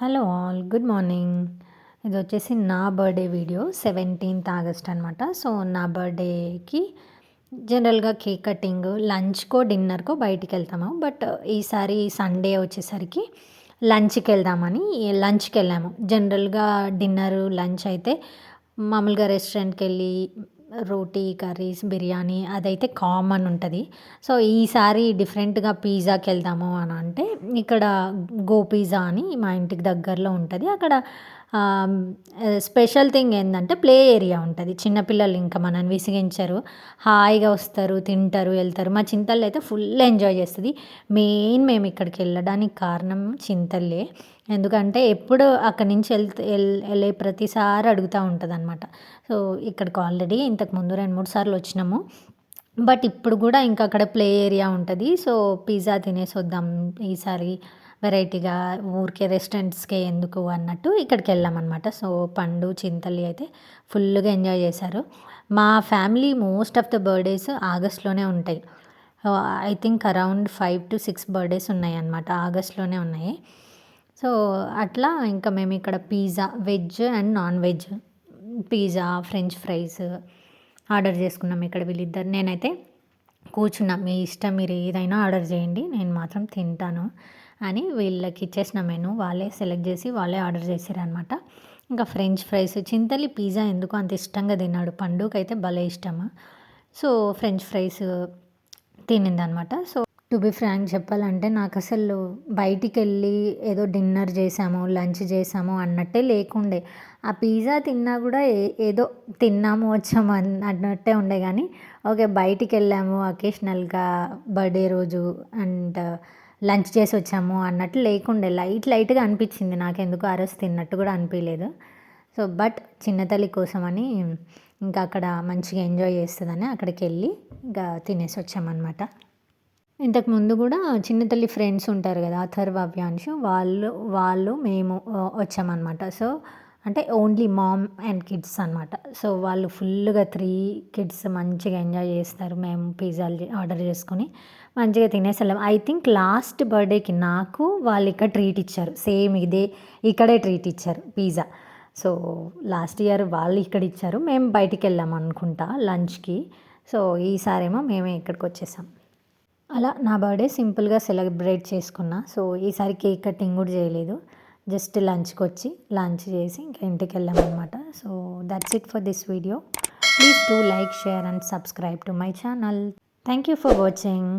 Hello all, good morning. ఇది వచ్చేసి నా బర్త్డే వీడియో 17th ఆగస్ట్ అనమాట. సో నా బర్త్డేకి జనరల్గా కేక్ కటింగ్, లంచ్కో డిన్నర్కో బయటికి వెళ్తాము. బట్ ఈసారి సండే వచ్చేసరికి లంచ్కి వెళ్ళాము. జనరల్గా డిన్నర్ లంచ్ అయితే మామూలుగా రెస్టారెంట్కి వెళ్ళి రోటీ కర్రీస్ బిర్యానీ అదైతే కామన్ ఉంటుంది. సో ఈసారి డిఫరెంట్గా పిజ్జాకి వెళ్దాము అని అంటే ఇక్కడ గో పిజ్జా అని మా ఇంటికి దగ్గరలో ఉంటుంది. అక్కడ స్పెషల్ థింగ్ ఏంటంటే ప్లే ఏరియా ఉంటుంది. చిన్నపిల్లలు ఇంకా మనని విసిగించరు, హాయిగా వస్తారు, తింటారు, వెళ్తారు. మా చింతల్లో అయితే ఫుల్ ఎంజాయ్ చేస్తుంది. మేము ఇక్కడికి వెళ్ళడానికి కారణం చింతల్లే. ఎందుకంటే ఎప్పుడు అక్కడి నుంచి వెళ్ళే ప్రతిసారి అడుగుతూ ఉంటుంది అనమాట. సో ఇక్కడికి ఆల్రెడీ ఇంతకుముందు 2-3 సార్లు వచ్చినాము. బట్ ఇప్పుడు కూడా ఇంకా అక్కడ ప్లే ఏరియా ఉంటుంది. సో పిజ్జా తినేసి వద్దాం ఈసారి వెరైటీగా, ఊరికే రెస్టారెంట్స్కే ఎందుకు అన్నట్టు ఇక్కడికి వెళ్ళామన్నమాట. సో పండు చింతల్లి అయితే ఫుల్గా ఎంజాయ్ చేశారు. మా family most of the birthdays ఆగస్ట్లోనే ఉంటాయి. I think around 5 to 6 birthdays ఉన్నాయి అన్నమాట, ఆగస్ట్లోనే ఉన్నాయి. సో అట్లా ఇంకా మేము ఇక్కడ pizza, veg and non veg pizza, French fries order చేసుకున్నాం. ఇక్కడ వీళ్ళిద్దరు, నేనైతే కూర్చున్నా, మీ ఇష్టం, మీరు ఏదైనా ఆర్డర్ చేయండి, నేను మాత్రం తింటాను అని వీళ్ళకి ఇచ్చేసిన మెను వాళ్ళే సెలెక్ట్ చేసి వాళ్ళే ఆర్డర్ చేశారనమాట. ఇంకా ఫ్రెంచ్ ఫ్రైస్, చింతలి పిజ్జా ఎందుకు అంత ఇష్టంగా తిన్నాడు, పండుగైతే భలే ఇష్టము. సో ఫ్రెంచ్ ఫ్రైస్ తినిందనమాట. సో టు బి ఫ్రాంక్ చెప్పాలంటే నాకు అసలు బయటికి వెళ్ళి ఏదో డిన్నర్ చేసాము, లంచ్ చేసాము అన్నట్టే లేకుండే. ఆ పిజ్జా తిన్నా కూడా ఏదో తిన్నాము వచ్చాము అన్నట్టే ఉండే. కానీ ఓకే బయటికి వెళ్ళాము అకేషనల్గా బర్త్డే రోజు అండ్ లంచ్ చేసి వచ్చాము అన్నట్టు లేకుండే. లైట్గా అనిపించింది నాకెందుకు, ఆ రోజు తిన్నట్టు కూడా అనిపించలేదు. సో బట్ చిన్నతల్లి కోసమని ఇంకా అక్కడ మంచిగా ఎంజాయ్ చేస్తుందని అక్కడికి వెళ్ళి ఇంకా తినేసి వచ్చామన్నమాట. ఇంతకుముందు కూడా చిన్న తల్లి ఫ్రెండ్స్ ఉంటారు కదా, అథర్వ, అవ్యాంశు, వాళ్ళు మేము వచ్చామన్నమాట. సో అంటే ఓన్లీ మామ్ అండ్ కిడ్స్ అనమాట. సో వాళ్ళు ఫుల్గా 3 kids మంచిగా ఎంజాయ్ చేస్తారు. మేము పిజ్జాలు ఆర్డర్ చేసుకొని మంచిగా తినేసాం. ఐ థింక్ లాస్ట్ బర్త్డేకి నాకు వాళ్ళు ఇక్కడ ట్రీట్ ఇచ్చారు, సేమ్ ఇక్కడే ట్రీట్ ఇచ్చారు పిజ్జా. సో లాస్ట్ ఇయర్ వాళ్ళు ఇక్కడ ఇచ్చారు, మేము బయటికి వెళ్ళాము అనుకుంటా లంచ్కి. సో ఈసారేమో మేమే ఇక్కడికి వచ్చేసాం. అలా నా బర్త్డే సింపుల్గా సెలబ్రేట్ చేసుకున్నా. సో ఈసారి కేక్ కటింగ్ కూడా చేయలేదు, జస్ట్ లంచ్కి వచ్చి లంచ్ చేసి ఇంకా ఇంటికి వెళ్ళామన్నమాట. So that's it for this video. Please do like, share and subscribe to my channel. Thank you for watching.